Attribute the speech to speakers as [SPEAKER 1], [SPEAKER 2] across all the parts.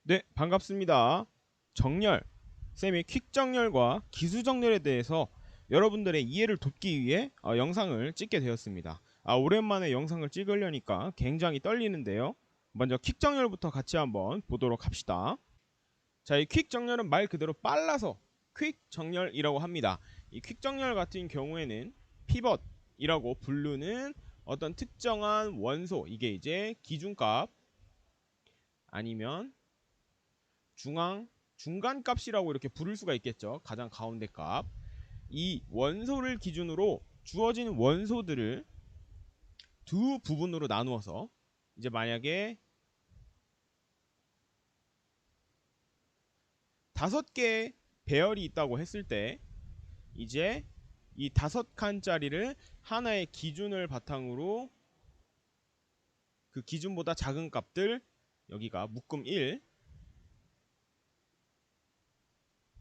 [SPEAKER 1] 네, 반갑습니다. 정렬, 쌤의 퀵 정렬과 기수 정렬에 대해서 여러분들의 이해를 돕기 위해 영상을 찍게 되었습니다. 오랜만에 영상을 찍으려니까 굉장히 떨리는데요. 먼저 퀵 정렬부터 같이 한번 보도록 합시다. 자, 이 퀵 정렬은 말 그대로 빨라서 퀵 정렬이라고 합니다. 이 퀵 정렬 같은 경우에는 피벗이라고 부르는 어떤 특정한 원소, 이게 이제 기준값 아니면 중간값이라고 이렇게 부를 수가 있겠죠. 가장 가운데 값. 이 원소를 기준으로 주어진 원소들을 두 부분으로 나누어서 이제 만약에 5개의 배열이 있다고 했을 때 이제 이 5칸짜리를 하나의 기준을 바탕으로 그 기준보다 작은 값들, 여기가 묶음 1,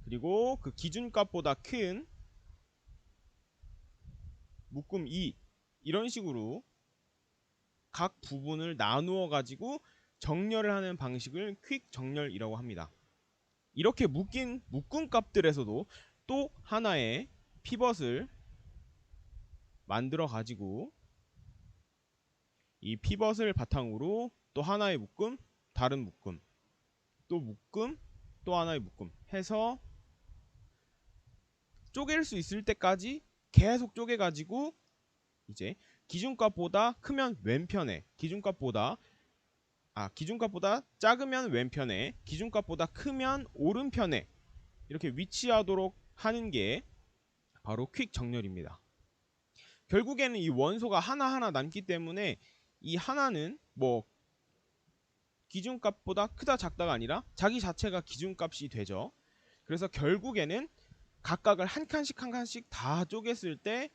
[SPEAKER 1] 그리고 그 기준값보다 큰 묶음 2, 이런 식으로 각 부분을 나누어 가지고 정렬을 하는 방식을 퀵 정렬이라고 합니다. 이렇게 묶인 묶음 값들에서도 또 하나의 피벗을 만들어 가지고 이 피벗을 바탕으로 또 하나의 묶음, 다른 묶음, 또 묶음, 또 하나의 묶음 해서 쪼갤 수 있을 때까지 계속 쪼개 가지고 이제 기준값보다 크면 왼편에, 기준값보다 작으면 왼편에, 기준값보다 크면 오른편에 이렇게 위치하도록 하는 게 바로 퀵 정렬입니다. 결국에는 이 원소가 하나하나 남기 때문에 이 하나는 뭐 기준값보다 크다 작다가 아니라 자기 자체가 기준값이 되죠. 그래서 결국에는 각각을 한 칸씩 한 칸씩 다 쪼갰을 때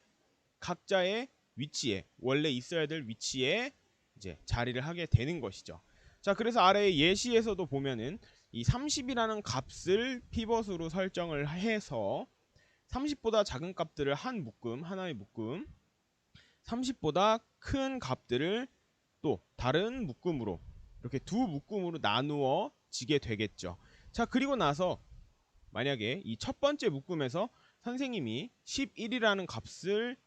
[SPEAKER 1] 각자의 위치에, 원래 있어야 될 위치에 이제 자리를 하게 되는 것이죠. 자, 그래서 아래 예시에서도 보면은 이 30이라는 값을 피벗으로 설정을 해서 30보다 작은 값들을 한 묶음, 하나의 묶음, 30보다 큰 값들을 또 다른 묶음으로 이렇게 두 묶음으로 나누어 지게 되겠죠. 자, 그리고 나서 만약에 이 첫 번째 묶음에서 선생님이 11이라는 값을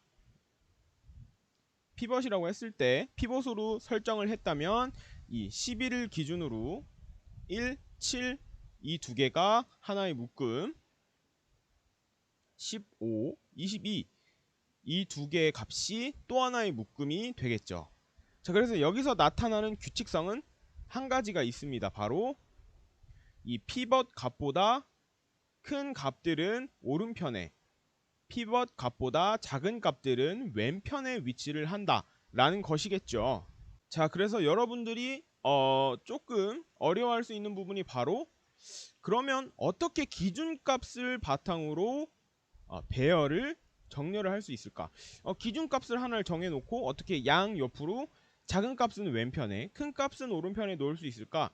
[SPEAKER 1] 피벗이라고 했을 때 피벗으로 설정을 했다면 이 11을 기준으로 1, 7, 이 두 개가 하나의 묶음, 15, 22, 이 두 개의 값이 또 하나의 묶음이 되겠죠. 자, 그래서 여기서 나타나는 규칙성은 한 가지가 있습니다. 바로 이 피벗 값보다 큰 값들은 오른편에, 피벗 값보다 작은 값들은 왼편에 위치를 한다라는 것이겠죠. 자, 그래서 여러분들이 조금 어려워할 수 있는 부분이 바로 그러면 어떻게 기준값을 바탕으로 배열을 정렬을 할 수 있을까? 기준값을 하나를 정해놓고 어떻게 양 옆으로 작은 값은 왼편에, 큰 값은 오른편에 놓을 수 있을까?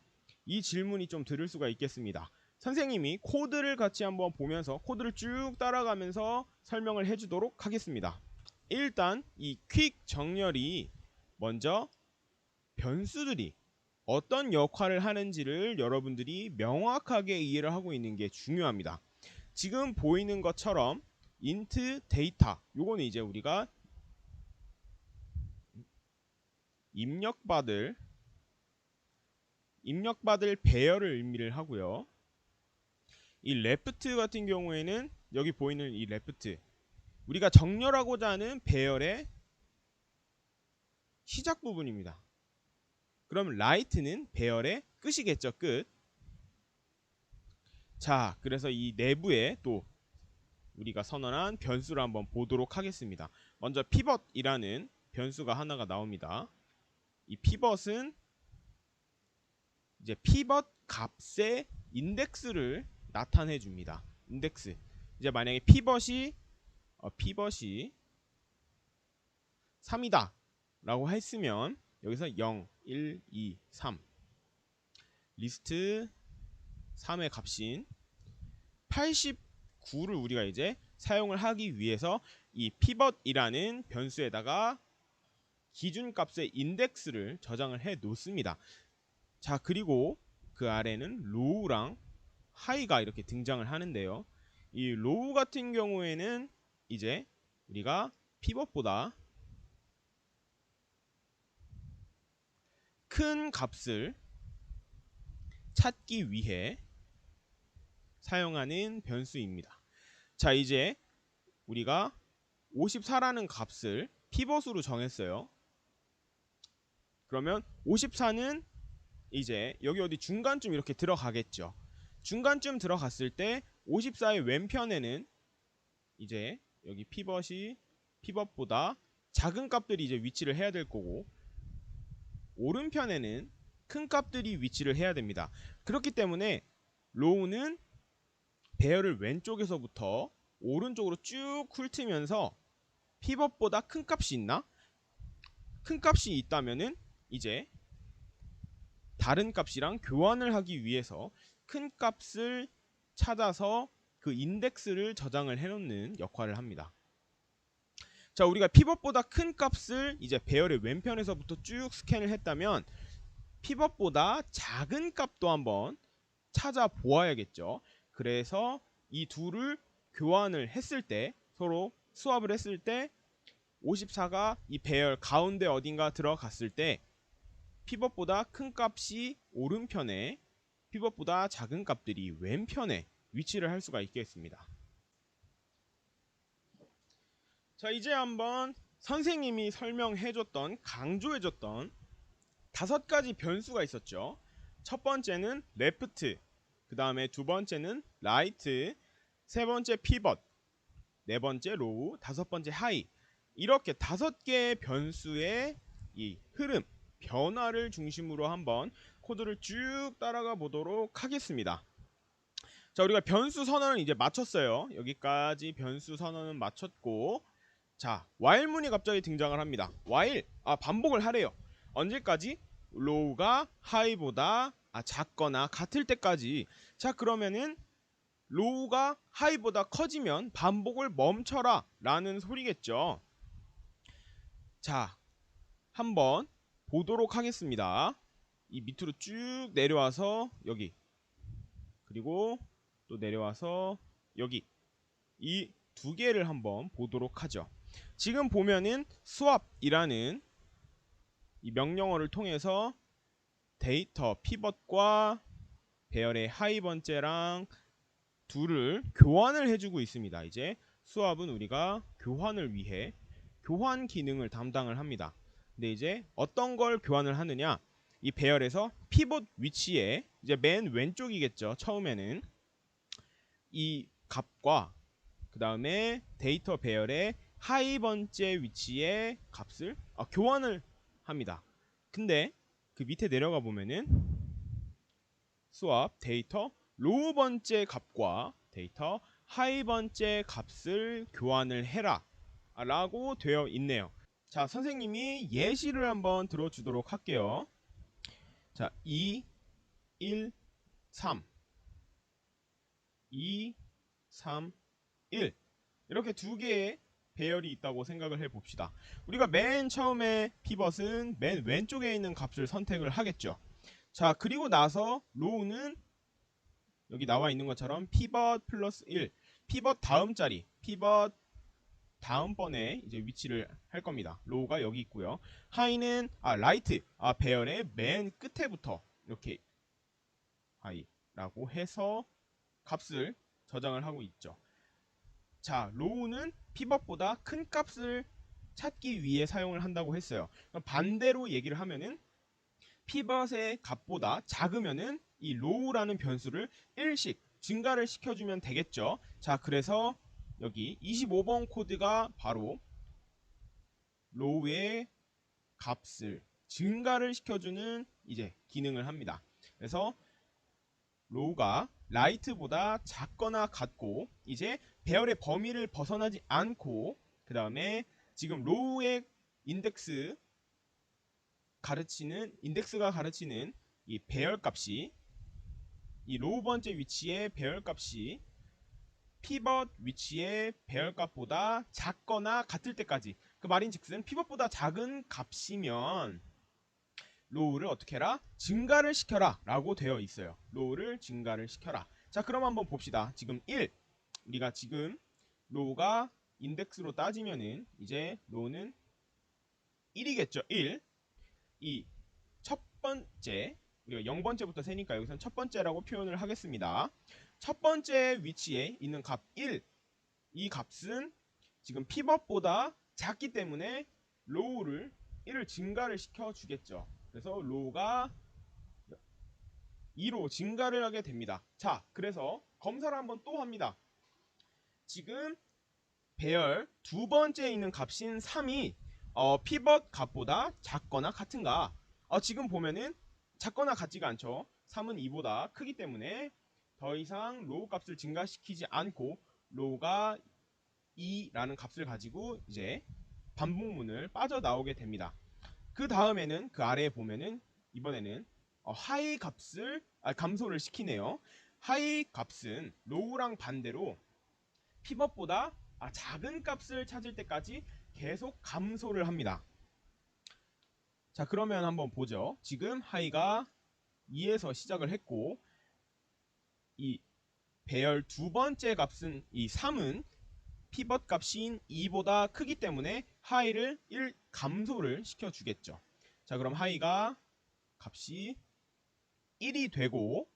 [SPEAKER 1] 이 질문이 좀 들을 수가 있겠습니다. 선생님이 코드를 같이 한번 보면서 코드를 쭉 따라가면서 설명을 해주도록 하겠습니다. 일단 이 퀵 정렬이 먼저 변수들이 어떤 역할을 하는지를 여러분들이 명확하게 이해를 하고 있는 게 중요합니다. 지금 보이는 것처럼 int 데이터, 요거는 이제 우리가 입력받을 배열을 의미를 하고요. 이 left 같은 경우에는 여기 보이는 이 left, 우리가 정렬하고자 하는 배열의 시작 부분입니다. 그럼 right는 배열의 끝이겠죠. 끝. 자, 그래서 이 내부에 또 우리가 선언한 변수를 한번 보도록 하겠습니다. 먼저 pivot이라는 변수가 하나가 나옵니다. 이 pivot은 이제 pivot 값의 인덱스를 나타내 줍니다. 인덱스. 이제 만약에 pivot이 3이다 라고 했으면 여기서 0, 1, 2, 3 리스트 3의 값인 89를 우리가 이제 사용을 하기 위해서 이 pivot이라는 변수에다가 기준값의 인덱스를 저장을 해 놓습니다. 자, 그리고 그 아래는 로우랑 하이가 이렇게 등장을 하는데요. 이 로우 같은 경우에는 이제 우리가 피벗보다 큰 값을 찾기 위해 사용하는 변수입니다. 자, 이제 우리가 54라는 값을 피벗으로 정했어요. 그러면 54는 이제 여기 어디 중간쯤 이렇게 들어가겠죠. 중간쯤 들어갔을 때 54의 왼편에는 이제 여기 피벗보다 작은 값들이 이제 위치를 해야 될 거고, 오른편에는 큰 값들이 위치를 해야 됩니다. 그렇기 때문에 로우는 배열을 왼쪽에서부터 오른쪽으로 쭉 훑으면서 피벗보다 큰 값이 있나? 큰 값이 있다면은 이제 다른 값이랑 교환을 하기 위해서 큰 값을 찾아서 그 인덱스를 저장을 해놓는 역할을 합니다. 자, 우리가 피벗보다 큰 값을 이제 배열의 왼편에서부터 쭉 스캔을 했다면 피벗보다 작은 값도 한번 찾아보아야겠죠. 그래서 이 둘을 교환을 했을 때, 서로 수합을 했을 때 54가 이 배열 가운데 어딘가 들어갔을 때 피벗보다 큰 값이 오른편에, 피벗보다 작은 값들이 왼편에 위치를 할 수가 있겠습니다. 자, 이제 한번 선생님이 설명해줬던, 강조해줬던 5가지 변수가 있었죠. 첫 번째는 레프트, 그 다음에 두 번째는 라이트, 세 번째 피벗, 네 번째 로우, 다섯 번째 하이. 이렇게 5개의 변수의 이 흐름, 변화를 중심으로 한번 코드를 쭉 따라가 보도록 하겠습니다. 자, 우리가 변수 선언을 이제 마쳤어요. 여기까지 변수 선언은 마쳤고, 자, while문이 갑자기 등장을 합니다. while, 반복을 하래요. 언제까지? 로우가 하이보다 작거나 같을 때까지. 자, 그러면은 로우가 하이보다 커지면 반복을 멈춰라 라는 소리겠죠. 자, 한번 보도록 하겠습니다. 이 밑으로 쭉 내려와서 여기, 그리고 또 내려와서 여기, 이 2개를 한번 보도록 하죠. 지금 보면은 swap이라는 이 명령어를 통해서 데이터 피벗과 배열의 하이 번째랑 둘을 교환을 해주고 있습니다. 이제 swap은 우리가 교환을 위해 교환 기능을 담당을 합니다. 근데 이제 어떤 걸 교환을 하느냐, 이 배열에서 피벗 위치에 이제 맨 왼쪽이겠죠. 처음에는 이 값과 그 다음에 데이터 배열의 하이 번째 위치의 값을 교환을 합니다. 근데 그 밑에 내려가 보면은 swap 데이터 로우 번째 값과 데이터 하이 번째 값을 교환을 해라 라고 되어 있네요. 자, 선생님이 예시를 한번 들어주도록 할게요. 자, 2, 1, 3 2, 3, 1 이렇게 2개의 배열이 있다고 생각을 해봅시다. 우리가 맨 처음에 피벗은 맨 왼쪽에 있는 값을 선택을 하겠죠. 자, 그리고 나서 로우는 여기 나와 있는 것처럼 피벗 플러스 1, 피벗 다음 자리, 피벗 다음번에 이제 위치를 할 겁니다. 로우가 여기 있고요. 하이는 라이트, 배열의 맨 끝에부터 이렇게 하이라고 해서 값을 저장을 하고 있죠. 자, 로우는 피벗보다 큰 값을 찾기 위해 사용을 한다고 했어요. 반대로 얘기를 하면은 피벗의 값보다 작으면은 이 로우라는 변수를 1씩 증가를 시켜주면 되겠죠. 자, 그래서 여기 25번 코드가 바로 로우의 값을 증가를 시켜주는 이제 기능을 합니다. 그래서 로우가 라이트보다 작거나 같고 이제 배열의 범위를 벗어나지 않고, 그 다음에 지금 로우의 인덱스가 가르치는 이 배열값이, 이 로우 번째 위치의 배열값이 피벗 위치의 배열값보다 작거나 같을 때까지, 그 말인즉슨 피벗보다 작은 값이면 로우를 어떻게 해라? 증가를 시켜라 라고 되어 있어요. 로우를 증가를 시켜라. 자, 그럼 한번 봅시다. 지금 1, 우리가 지금 로우가 인덱스로 따지면은 이제 로우는 1이겠죠. 1. 이 첫 번째, 우리가 0번째부터 세니까 여기서는 첫 번째라고 표현을 하겠습니다. 첫 번째 위치에 있는 값 1, 이 값은 지금 pivot보다 작기 때문에 로우를 1을 증가를 시켜 주겠죠. 그래서 로우가 2로 증가를 하게 됩니다. 자, 그래서 검사를 한번 또 합니다. 지금 배열 두 번째에 있는 값인 3이 피벗 값보다 작거나 같은가? 지금 보면은 작거나 같지가 않죠. 3은 2보다 크기 때문에 더 이상 로우 값을 증가시키지 않고 로우가 2라는 값을 가지고 이제 반복문을 빠져나오게 됩니다. 그 다음에는 그 아래에 보면은 이번에는 하이 값을 감소를 시키네요. 하이 값은 로우랑 반대로 피벗보다 작은 값을 찾을 때까지 계속 감소를 합니다. 자, 그러면 한번 보죠. 지금 하이가 2에서 시작을 했고 이 배열 두 번째 값은 이 3은 피벗 값인 2보다 크기 때문에 하이를 1 감소를 시켜주겠죠. 자, 그럼 하이가 값이 1이 되고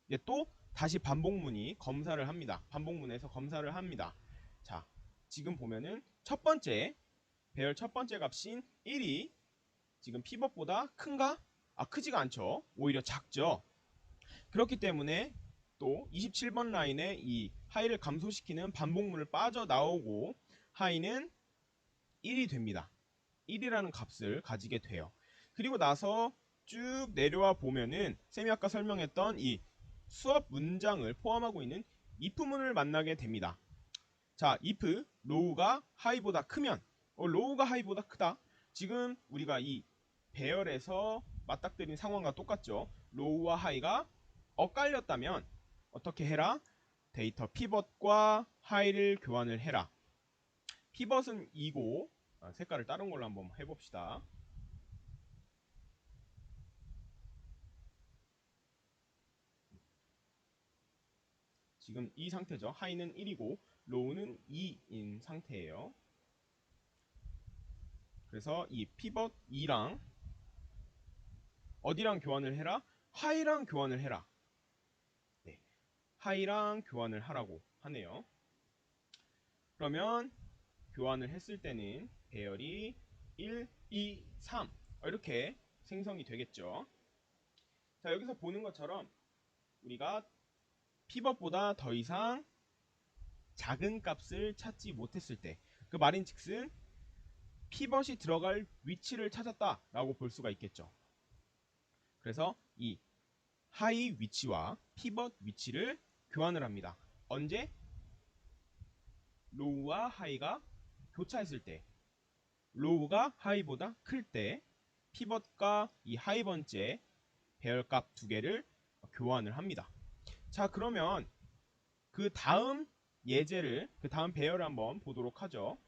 [SPEAKER 1] 이제 또 다시 반복문이 검사를 합니다. 반복문에서 검사를 합니다. 자, 지금 보면은 첫 번째 배열 첫 번째 값인 1이 지금 피벗보다 큰가? 크지가 않죠. 오히려 작죠. 그렇기 때문에 또 27번 라인에 이 하이를 감소시키는 반복문을 빠져나오고 하이는 1이 됩니다. 1이라는 값을 가지게 돼요. 그리고 나서 쭉 내려와 보면은 쌤이 아까 설명했던 이 수업 문장을 포함하고 있는 if문을 만나게 됩니다. 자, if 로우가 하이보다 크면 로우가 하이보다 크다. 지금 우리가 이 배열에서 맞닥뜨린 상황과 똑같죠. 로우와 하이가 엇갈렸다면 어떻게 해라? 데이터 피벗과 하이를 교환을 해라. 피벗은 2고 색깔을 다른 걸로 한번 해봅시다. 지금 이 상태죠. 하이는 1이고 로우는 2인 상태예요. 그래서 이 피벗 2랑 어디랑 교환을 해라? 하이랑 교환을 해라. 네, 하이랑 교환을 하라고 하네요. 그러면 교환을 했을 때는 배열이 1, 2, 3 이렇게 생성이 되겠죠. 자, 여기서 보는 것처럼 우리가 피벗보다 더 이상 작은 값을 찾지 못했을 때 그 말인즉슨 피벗이 들어갈 위치를 찾았다라고 볼 수가 있겠죠. 그래서 이 하이 위치와 피벗 위치를 교환을 합니다. 언제? 로우와 하이가 교차했을 때, 로우가 하이보다 클 때 피벗과 이 하이 번째 배열값 두 개를 교환을 합니다. 자, 그러면 그 다음 예제를, 그 다음 배열을 한번 보도록 하죠.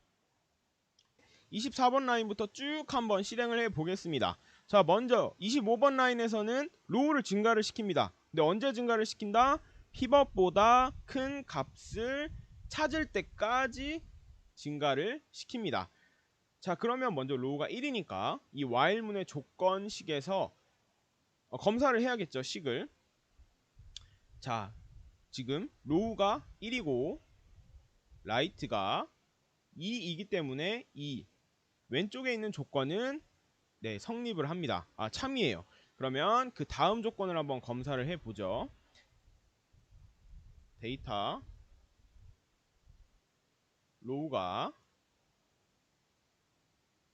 [SPEAKER 1] 24번 라인부터 쭉 한번 실행을 해 보겠습니다. 자, 먼저 25번 라인에서는 로우를 증가를 시킵니다. 근데 언제 증가를 시킨다? 피벗보다 큰 값을 찾을 때까지 증가를 시킵니다. 자, 그러면 먼저 로우가 1이니까 이 while문의 조건식에서 검사를 해야겠죠, 식을. 자, 지금 로우가 1이고 라이트가 2이기 때문에 이 왼쪽에 있는 조건은 네, 성립을 합니다. 참이에요. 그러면 그 다음 조건을 한번 검사를 해보죠. 데이터 로우가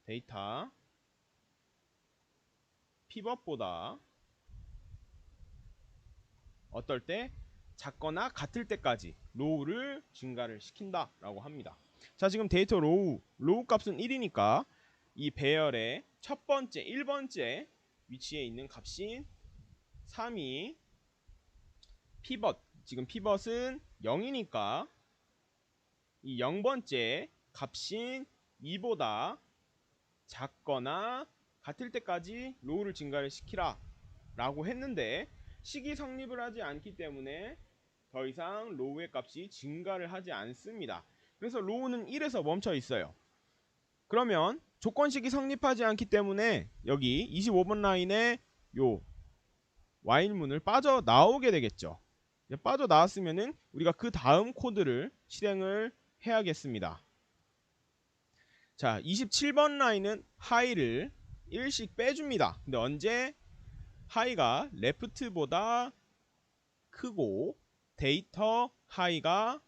[SPEAKER 1] 데이터 피벗보다 어떨 때? 작거나 같을 때까지 로우를 증가를 시킨다 라고 합니다. 자, 지금 데이터 로우 값은 1이니까 이 배열의 첫 번째 1번째 위치에 있는 값인 3이 피벗, 지금 피벗은 0이니까 이 0번째 값인 2보다 작거나 같을 때까지 로우를 증가를 시키라 라고 했는데 식이 성립을 하지 않기 때문에 더 이상 로우의 값이 증가를 하지 않습니다. 그래서 로우는 1에서 멈춰 있어요. 그러면 조건식이 성립하지 않기 때문에 여기 25번 라인에 요 while문을 빠져나오게 되겠죠. 빠져나왔으면은 우리가 그 다음 코드를 실행을 해야겠습니다. 자, 27번 라인은 하이를 1씩 빼줍니다. 근데 언제 하이가 레프트보다 크고 데이터 하이가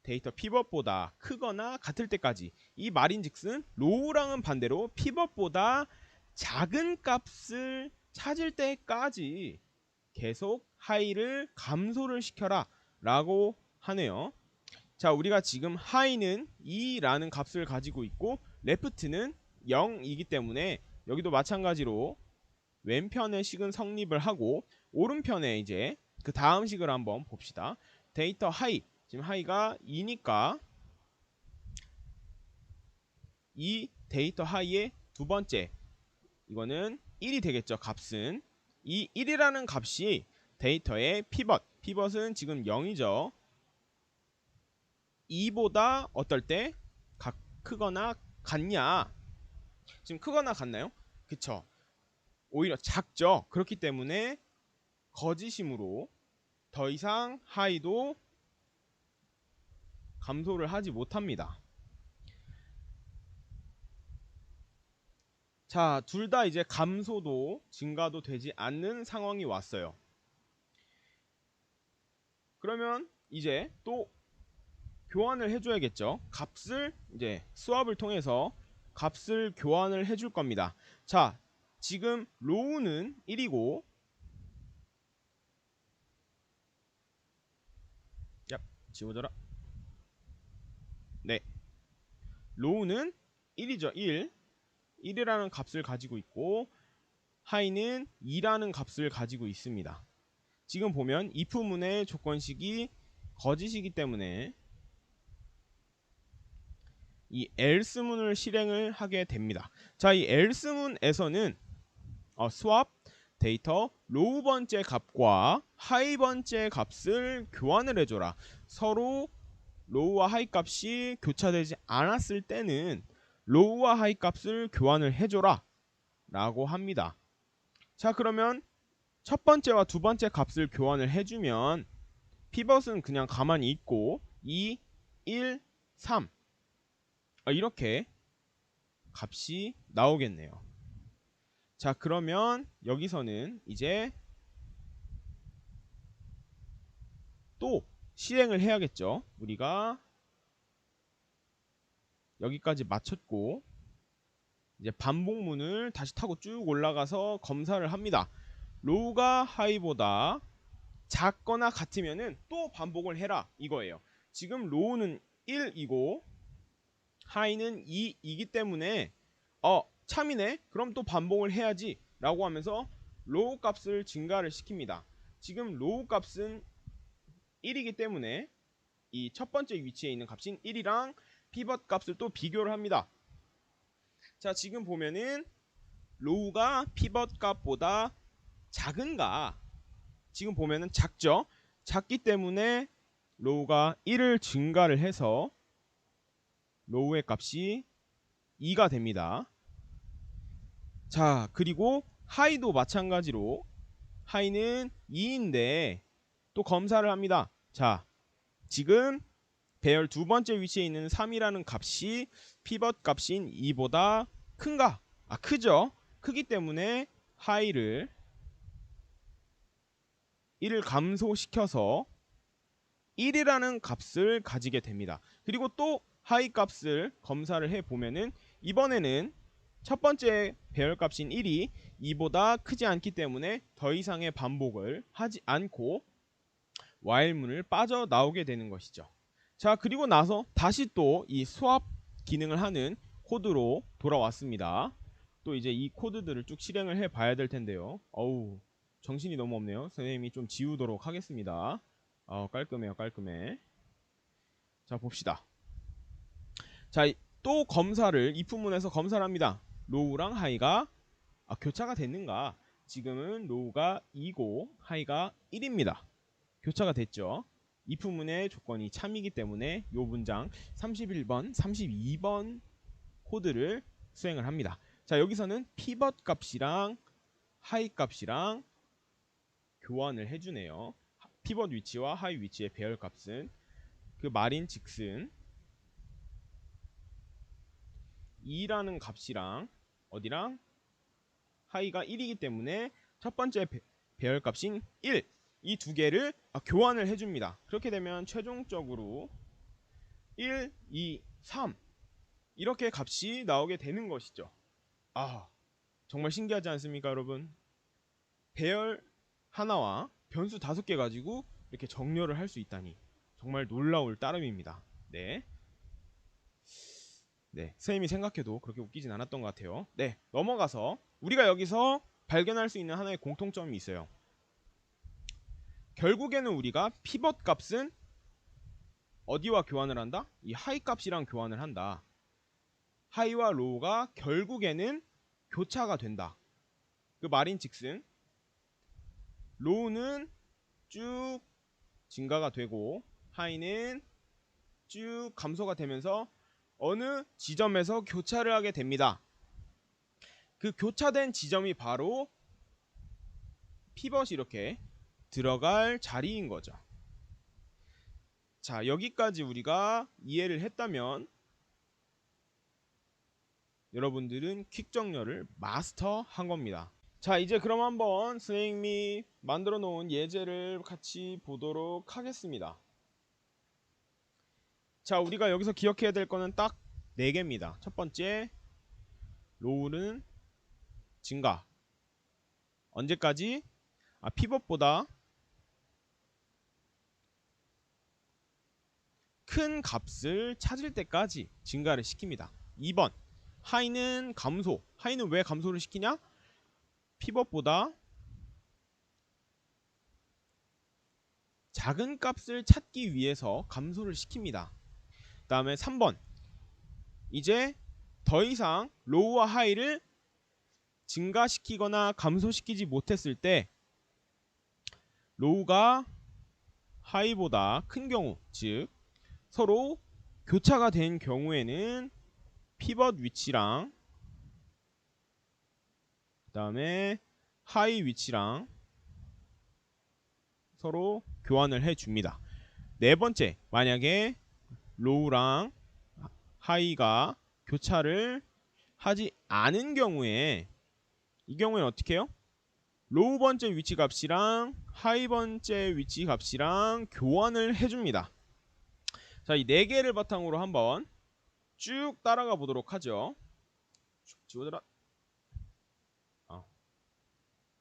[SPEAKER 1] 데이터 피벗보다 크거나 같을 때까지, 이 말인즉슨 로우랑은 반대로 피벗보다 작은 값을 찾을 때까지 계속 하이를 감소를 시켜라 라고 하네요. 자, 우리가 지금 하이는 2라는 값을 가지고 있고 레프트는 0이기 때문에 여기도 마찬가지로 왼편의 식은 성립을 하고 오른편에 이제 그 다음 식을 한번 봅시다. 데이터 하이, 지금 하이가 2니까 이 데이터 하이의 두 번째, 이거는 1이 되겠죠. 값은 이 1이라는 값이 데이터의 피벗은 지금 0이죠. 2보다 어떨 때 크거나 같냐? 지금 크거나 같나요? 그쵸, 오히려 작죠. 그렇기 때문에 거짓이므로 더 이상 하이도 감소를 하지 못합니다. 자, 둘 다 이제 감소도 증가도 되지 않는 상황이 왔어요. 그러면 이제 또 교환을 해줘야겠죠. 값을 이제 스왑을 통해서 값을 교환을 해줄 겁니다. 자, 지금 로우는 1이고 지워져라. 네, 로우는 1이죠. 1이라는 값을 가지고 있고 하이는 2라는 값을 가지고 있습니다. 지금 보면 if문의 조건식이 거짓이기 때문에 이 else문을 실행을 하게 됩니다. 자, 이 else문에서는 swap 데이터 로우 번째 값과 하이 번째 값을 교환을 해줘라. 서로 로우와 하이 값이 교차되지 않았을 때는 로우와 하이 값을 교환을 해줘라 라고 합니다. 자, 그러면 첫 번째와 두 번째 값을 교환을 해주면 피벗은 그냥 가만히 있고 2, 1, 3 이렇게 값이 나오겠네요. 자, 그러면 여기서는 이제 또 실행을 해야겠죠. 우리가 여기까지 마쳤고 이제 반복문을 다시 타고 쭉 올라가서 검사를 합니다. 로우가 하이보다 작거나 같으면은 또 반복을 해라 이거예요. 지금 로우는 1이고 하이는 2이기 때문에 참이네, 그럼 또 반복을 해야지 라고 하면서 로우 값을 증가를 시킵니다. 지금 로우 값은 1이기 때문에 이 첫 번째 위치에 있는 값인 1이랑 피벗 값을 또 비교를 합니다. 자, 지금 보면은 로우가 피벗 값보다 작은가? 지금 보면은 작죠. 작기 때문에 로우가 1을 증가를 해서 로우의 값이 2가 됩니다. 자, 그리고 하이도 마찬가지로 하이는 2인데 또 검사를 합니다. 자, 지금 배열 두 번째 위치에 있는 3이라는 값이 피벗 값인 2보다 큰가? 크죠. 크기 때문에 하이를 1을 감소시켜서 1이라는 값을 가지게 됩니다. 그리고 또 하이 값을 검사를 해보면은 이번에는 첫 번째 배열값인 1이 2보다 크지 않기 때문에 더 이상의 반복을 하지 않고 while문을 빠져나오게 되는 것이죠. 자, 그리고 나서 다시 또 이 swap 기능을 하는 코드로 돌아왔습니다. 또 이제 이 코드들을 쭉 실행을 해 봐야 될 텐데요. 정신이 너무 없네요. 선생님이 좀 지우도록 하겠습니다. 깔끔해요, 깔끔해. 자, 봅시다. 자, 또 검사를 if문에서 검사를 합니다. 로우랑 하이가 교차가 됐는가? 지금은 로우가 2고 하이가 1입니다. 교차가 됐죠. if문의 조건이 참이기 때문에 이 문장 31번, 32번 코드를 수행을 합니다. 자, 여기서는 피벗 값이랑 하이 값이랑 교환을 해주네요. 피벗 위치와 하이 위치의 배열 값은 그 말인 즉슨 2라는 값이랑 어디랑 하이가 1이기 때문에 첫 번째 배열 값인 1, 이 두 개를 교환을 해줍니다. 그렇게 되면 최종적으로 1, 2, 3 이렇게 값이 나오게 되는 것이죠. 정말 신기하지 않습니까, 여러분? 배열 하나와 변수 5개 가지고 이렇게 정렬을 할 수 있다니 정말 놀라울 따름입니다. 네, 선생님이 생각해도 그렇게 웃기진 않았던 것 같아요. 네, 넘어가서 우리가 여기서 발견할 수 있는 하나의 공통점이 있어요. 결국에는 우리가 피벗 값은 어디와 교환을 한다? 이 하이 값이랑 교환을 한다. 하이와 로우가 결국에는 교차가 된다. 그 말인 즉슨 로우는 쭉 증가가 되고 하이는 쭉 감소가 되면서 어느 지점에서 교차를 하게 됩니다. 그 교차된 지점이 바로 피벗이 이렇게 들어갈 자리인 거죠. 자, 여기까지 우리가 이해를 했다면 여러분들은 퀵 정렬을 마스터한 겁니다. 자, 이제 그럼 한번 선생님이 만들어 놓은 예제를 같이 보도록 하겠습니다. 자, 우리가 여기서 기억해야 될 거는 딱 4개입니다. 첫 번째, 로우는 증가. 언제까지? 피벗보다 큰 값을 찾을 때까지 증가를 시킵니다. 2번, 하이는 감소. 하이는 왜 감소를 시키냐? 피벗보다 작은 값을 찾기 위해서 감소를 시킵니다. 그 다음에 3번, 이제 더 이상 로우와 하이를 증가시키거나 감소시키지 못했을 때 로우가 하이보다 큰 경우, 즉 서로 교차가 된 경우에는 피벗 위치랑 그 다음에 하이 위치랑 서로 교환을 해줍니다. 네 번째, 만약에 로우랑 하이가 교차를 하지 않은 경우에 이 경우에는 어떻게 해요? 로우 번째 위치 값이랑 하이 번째 위치 값이랑 교환을 해줍니다. 자, 이 4개를 바탕으로 한번 쭉 따라가 보도록 하죠. 쭉 지워져라.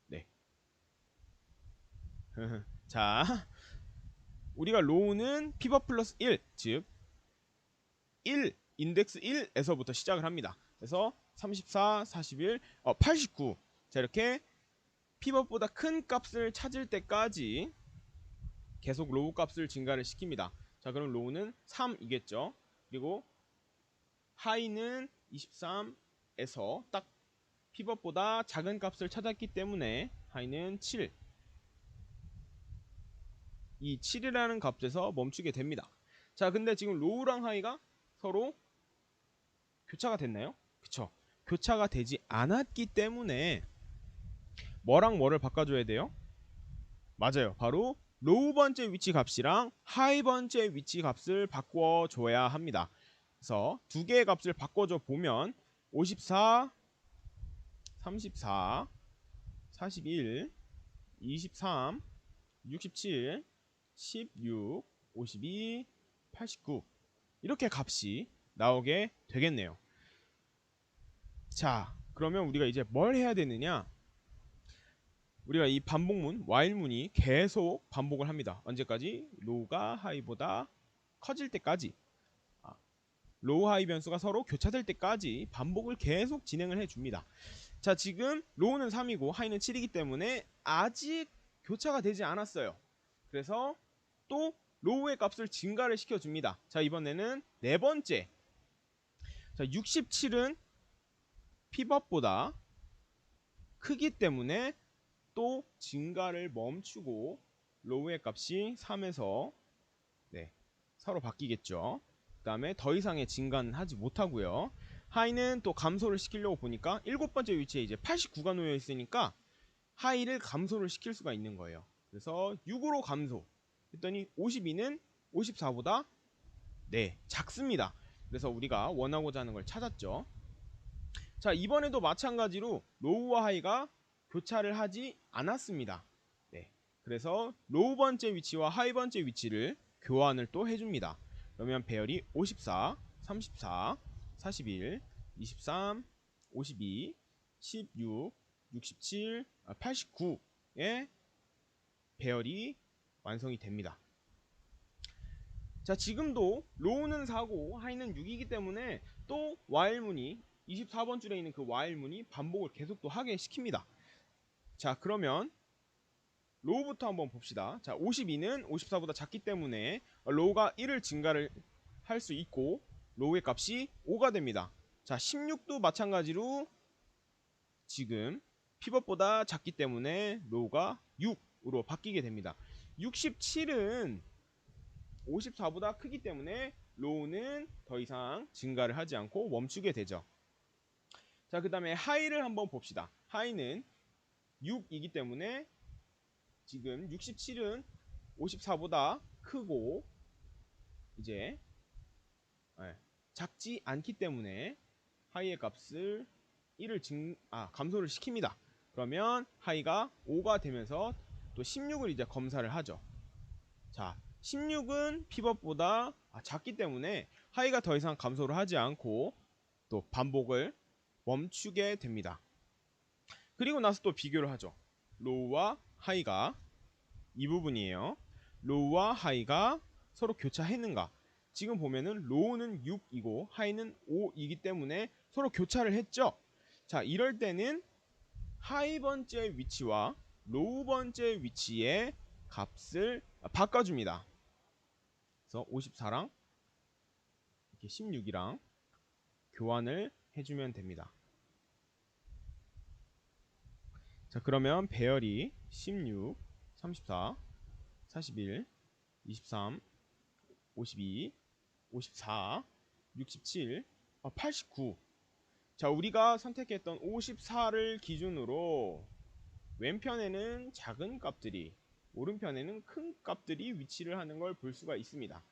[SPEAKER 1] 네. 자, 우리가 로우는 피벗 플러스 1, 즉 1, 인덱스 1에서부터 시작을 합니다. 그래서 34, 41, 89. 자, 이렇게 피벗보다 큰 값을 찾을 때까지 계속 로우 값을 증가를 시킵니다. 자, 그럼 로우는 3이겠죠. 그리고 하이는 23에서 딱 피벗보다 작은 값을 찾았기 때문에 하이는 7. 이 7이라는 값에서 멈추게 됩니다. 자, 근데 지금 로우랑 하이가 서로 교차가 됐나요? 그쵸. 교차가 되지 않았기 때문에 뭐랑 뭐를 바꿔줘야 돼요? 맞아요. 바로 로우 번째 위치 값이랑 하이 번째 위치 값을 바꿔줘야 합니다. 그래서 두 개의 값을 바꿔줘 보면 54, 34, 41, 23, 67, 16, 52, 89 이렇게 값이 나오게 되겠네요. 자, 그러면 우리가 이제 뭘 해야 되느냐? 우리가 이 반복문, while문이 계속 반복을 합니다. 언제까지? 로우가 하이보다 커질 때까지, 로우 하이 변수가 서로 교차될 때까지 반복을 계속 진행을 해줍니다. 자, 지금 로우는 3이고 하이는 7이기 때문에 아직 교차가 되지 않았어요. 그래서 또 로우의 값을 증가를 시켜줍니다. 자, 이번에는 네 번째. 자, 67은 피벗보다 크기 때문에 또 증가를 멈추고 로우의 값이 3에서 서로 바뀌겠죠. 그 다음에 더 이상의 증가는 하지 못하고요. 하이는 또 감소를 시키려고 보니까 7번째 위치에 이제 89가 놓여 있으니까 하이를 감소를 시킬 수가 있는 거예요. 그래서 6으로 감소 했더니 52는 54보다 작습니다. 그래서 우리가 원하고자 하는 걸 찾았죠. 자, 이번에도 마찬가지로 로우와 하이가 교차를 하지 않았습니다. 그래서 로우 번째 위치와 하이 번째 위치를 교환을 또 해줍니다. 그러면 배열이 54, 34, 41, 23, 52, 16, 67, 89의 배열이 완성이 됩니다. 자, 지금도 로우는 4고 하이는 6이기 때문에 또 while문이 24번 줄에 있는 그 while문이 반복을 계속 또 하게 시킵니다. 자, 그러면 로우부터 한번 봅시다. 자, 52는 54보다 작기 때문에 로우가 1을 증가를 할 수 있고 로우의 값이 5가 됩니다. 자, 16도 마찬가지로 지금 피벗보다 작기 때문에 로우가 6으로 바뀌게 됩니다. 67은 54보다 크기 때문에 로우는 더 이상 증가를 하지 않고 멈추게 되죠. 자, 그 다음에 하이를 한번 봅시다. 하이는 6이기 때문에 지금 67은 54보다 크고 이제 작지 않기 때문에 하이의 값을 1을 감소를 시킵니다. 그러면 하이가 5가 되면서 또 16을 이제 검사를 하죠. 자, 16은 피벗보다 작기 때문에 하이가 더 이상 감소를 하지 않고 또 반복을 멈추게 됩니다. 그리고 나서 또 비교를 하죠. 로우와 하이가 이 부분이에요. 로우와 하이가 서로 교차했는가? 지금 보면은 로우는 6이고 하이는 5이기 때문에 서로 교차를 했죠. 자, 이럴 때는 하이 번째 위치와 로우 번째 위치의 값을 바꿔줍니다. 그래서 54랑 이렇게 16이랑 교환을 해주면 됩니다. 자, 그러면 배열이 16, 34, 41, 23, 52, 54, 67, 89. 자, 우리가 선택했던 54를 기준으로 왼편에는 작은 값들이, 오른편에는 큰 값들이 위치를 하는 걸 볼 수가 있습니다.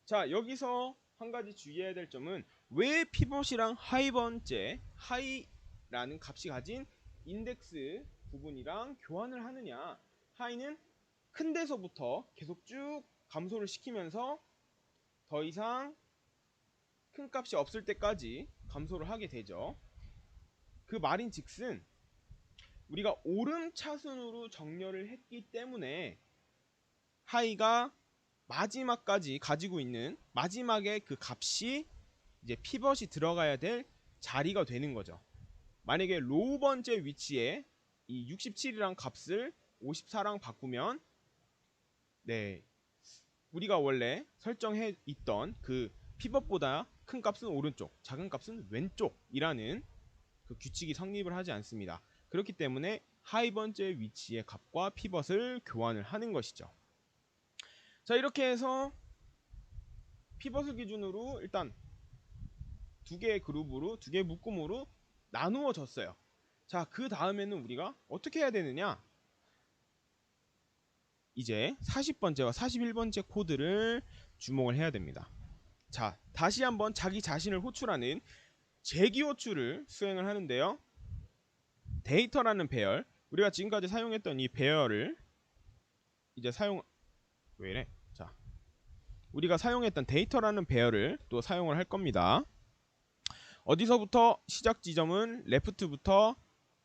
[SPEAKER 1] 자, 여기서 한 가지 주의해야 될 점은 왜 피벗이랑 하이라는 값이 가진 인덱스 부분이랑 교환을 하느냐. 하이는 큰 데서부터 계속 쭉 감소를 시키면서 더 이상 큰 값이 없을 때까지 감소를 하게 되죠. 그 말인즉슨 우리가 오름차순으로 정렬을 했기 때문에 하이가 마지막까지 가지고 있는 마지막에 그 값이 이제 피벗이 들어가야 될 자리가 되는 거죠. 만약에 로우 번째 위치에 이 67이랑 값을 54랑 바꾸면 우리가 원래 설정해 있던 그 피벗보다 큰 값은 오른쪽, 작은 값은 왼쪽이라는 그 규칙이 성립을 하지 않습니다. 그렇기 때문에 하이 번째 위치의 값과 피벗을 교환을 하는 것이죠. 자, 이렇게 해서 피벗을 기준으로 일단 두 개의 그룹으로, 두 개의 묶음으로 나누어졌어요. 자, 그 다음에는 우리가 어떻게 해야 되느냐? 이제 40번째와 41번째 코드를 주목을 해야 됩니다. 자, 다시 한번 자기 자신을 호출하는 재기 호출을 수행을 하는데요. 데이터라는 배열, 우리가 지금까지 사용했던 이 배열을 이제 자, 우리가 사용했던 데이터라는 배열을 또 사용을 할 겁니다. 어디서부터 시작 지점은 레프트부터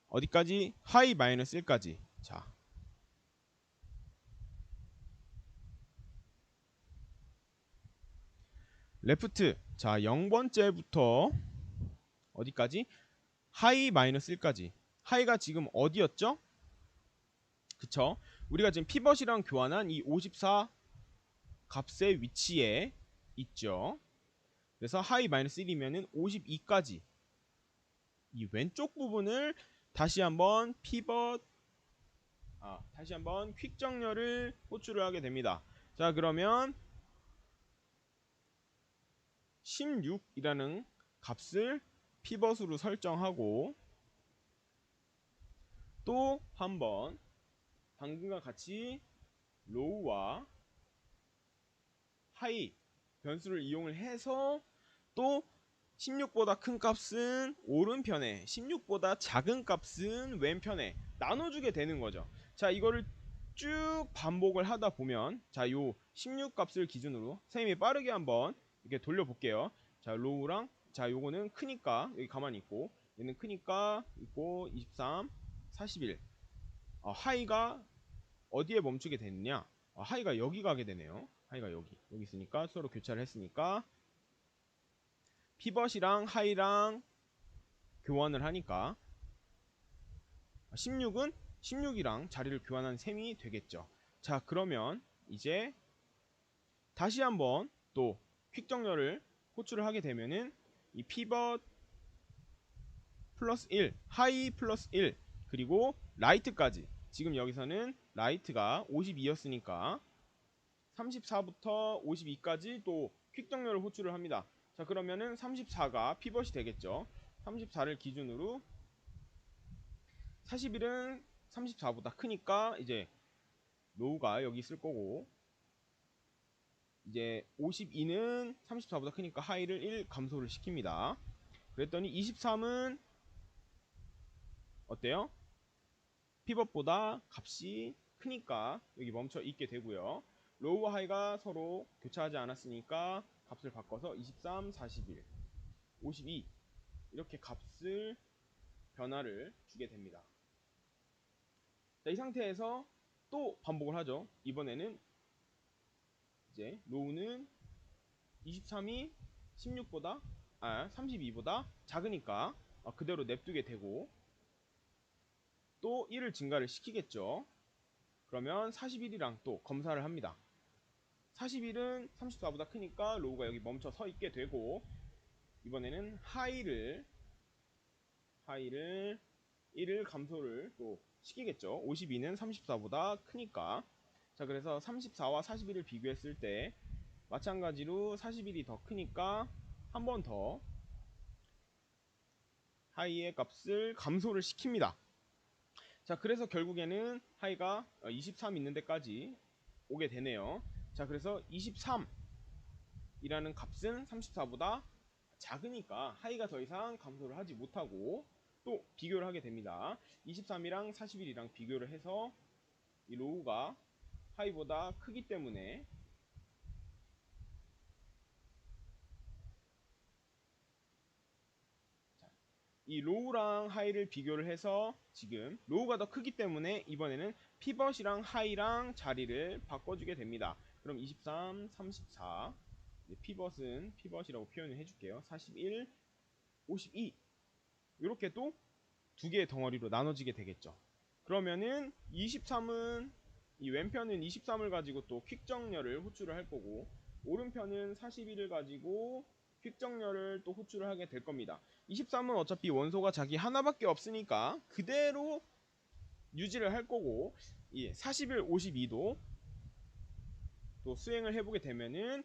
[SPEAKER 1] 어디까지? 하이 마이너스 1까지. 자, 레프트, 자 0번째부터 어디까지? 하이 마이너스 1까지. 하이가 지금 어디였죠? 그쵸? 우리가 지금 피벗이랑 교환한 이 54 값의 위치에 있죠. 그래서 하이 마이너스 1이면은 52까지 이 왼쪽 부분을 다시 한번 다시 한번 퀵 정렬을 호출을 하게 됩니다. 자, 그러면 16이라는 값을 피벗으로 설정하고 또 한번 방금과 같이 로우와 하이 변수를 이용을 해서 또 16보다 큰 값은 오른편에 16보다 작은 값은 왼편에 나눠주게 되는 거죠. 자, 이거를 쭉 반복을 하다 보면 자, 요 16 값을 기준으로 선생님이 빠르게 한번 이렇게 돌려볼게요. 자, 로우랑 자, 요거는 크니까 여기 가만히 있고 얘는 크니까 있고 23 41 하이가 어디에 멈추게 됐느냐? 하이가 여기 가게 되네요. 하이가 여기 있으니까 서로 교차를 했으니까 피벗이랑 하이랑 교환을 하니까 16은 16이랑 자리를 교환한 셈이 되겠죠. 자, 그러면 이제 다시 한번 또 퀵 정렬을 호출을 하게 되면은 이 피벗 플러스 1, 하이 플러스 1, 그리고 라이트까지 지금 여기서는 라이트가 52였으니까 34부터 52까지 또 퀵 정렬을 호출을 합니다. 자, 그러면은 34가 피벗이 되겠죠. 34를 기준으로 41은 34보다 크니까 이제 로우가 여기 있을 거고 이제 52는 34보다 크니까 하이를 1 감소를 시킵니다. 그랬더니 23은 어때요? 피벗보다 값이 크니까 여기 멈춰 있게 되고요. 로우와 하이가 서로 교차하지 않았으니까 값을 바꿔서 23, 41, 52 이렇게 값을 변화를 주게 됩니다. 자, 이 상태에서 또 반복을 하죠. 이번에는 이제 로우는 23이 16보다 32보다 작으니까 그대로 냅두게 되고 또 1을 증가를 시키겠죠. 그러면 41이랑 또 검사를 합니다. 41은 34보다 크니까 로우가 여기 멈춰 서 있게 되고 이번에는 하이를 1을 감소를 또 시키겠죠. 52는 34보다 크니까. 자, 그래서 34와 41을 비교했을 때 마찬가지로 41이 더 크니까 한 번 더 하이의 값을 감소를 시킵니다. 자, 그래서 결국에는 하이가 23 있는 데까지 오게 되네요. 자, 그래서 23이라는 값은 34보다 작으니까 하이가 더 이상 감소를 하지 못하고 또 비교를 하게 됩니다. 23이랑 41이랑 비교를 해서 이 로우가 하이보다 크기 때문에 이 로우랑 하이를 비교를 해서 지금 로우가 더 크기 때문에 이번에는 피벗이랑 하이랑 자리를 바꿔주게 됩니다. 그럼 23, 34 피벗은 피벗이라고 표현을 해줄게요. 41, 52 이렇게 또 두 개의 덩어리로 나눠지게 되겠죠. 그러면은 23은 이 왼편은 23을 가지고 또 퀵 정렬을 호출을 할 거고 오른편은 41을 가지고 퀵 정렬을 또 호출을 하게 될 겁니다. 23은 어차피 원소가 자기 하나밖에 없으니까 그대로 유지를 할 거고 이 41, 52도 또 수행을 해보게 되면은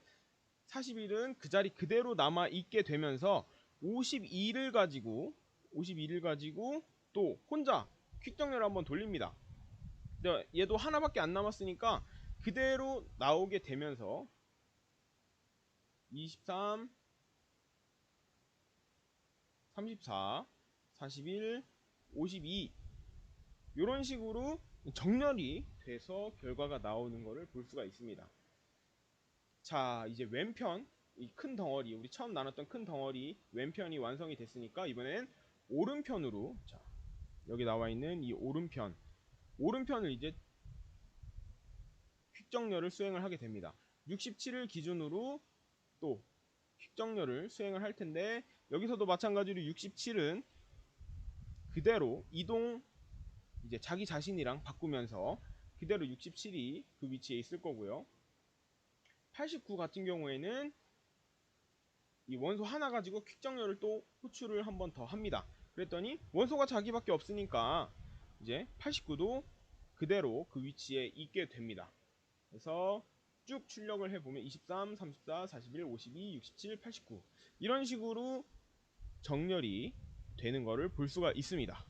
[SPEAKER 1] 41은 그 자리 그대로 남아 있게 되면서 52를 가지고 또 혼자 퀵 정렬을 한번 돌립니다. 얘도 하나밖에 안 남았으니까 그대로 나오게 되면서 23, 34, 41, 52 이런 식으로 정렬이 돼서 결과가 나오는 것을 볼 수가 있습니다. 자, 이제 왼편 이 큰 덩어리 우리 처음 나눴던 큰 덩어리 왼편이 완성이 됐으니까 이번엔 오른편으로 자, 여기 나와 있는 이 오른편을 이제 퀵 정렬을 수행을 하게 됩니다. 67을 기준으로 또 퀵 정렬을 수행을 할 텐데 여기서도 마찬가지로 67은 그대로 이동 이제 자기 자신이랑 바꾸면서 그대로 67이 그 위치에 있을 거고요. 89 같은 경우에는 이 원소 하나 가지고 퀵 정렬을 또 호출을 한 번 더 합니다. 그랬더니 원소가 자기밖에 없으니까 이제 89도 그대로 그 위치에 있게 됩니다. 그래서 쭉 출력을 해보면 23, 34, 41, 52, 67, 89 이런 식으로 정렬이 되는 것을 볼 수가 있습니다.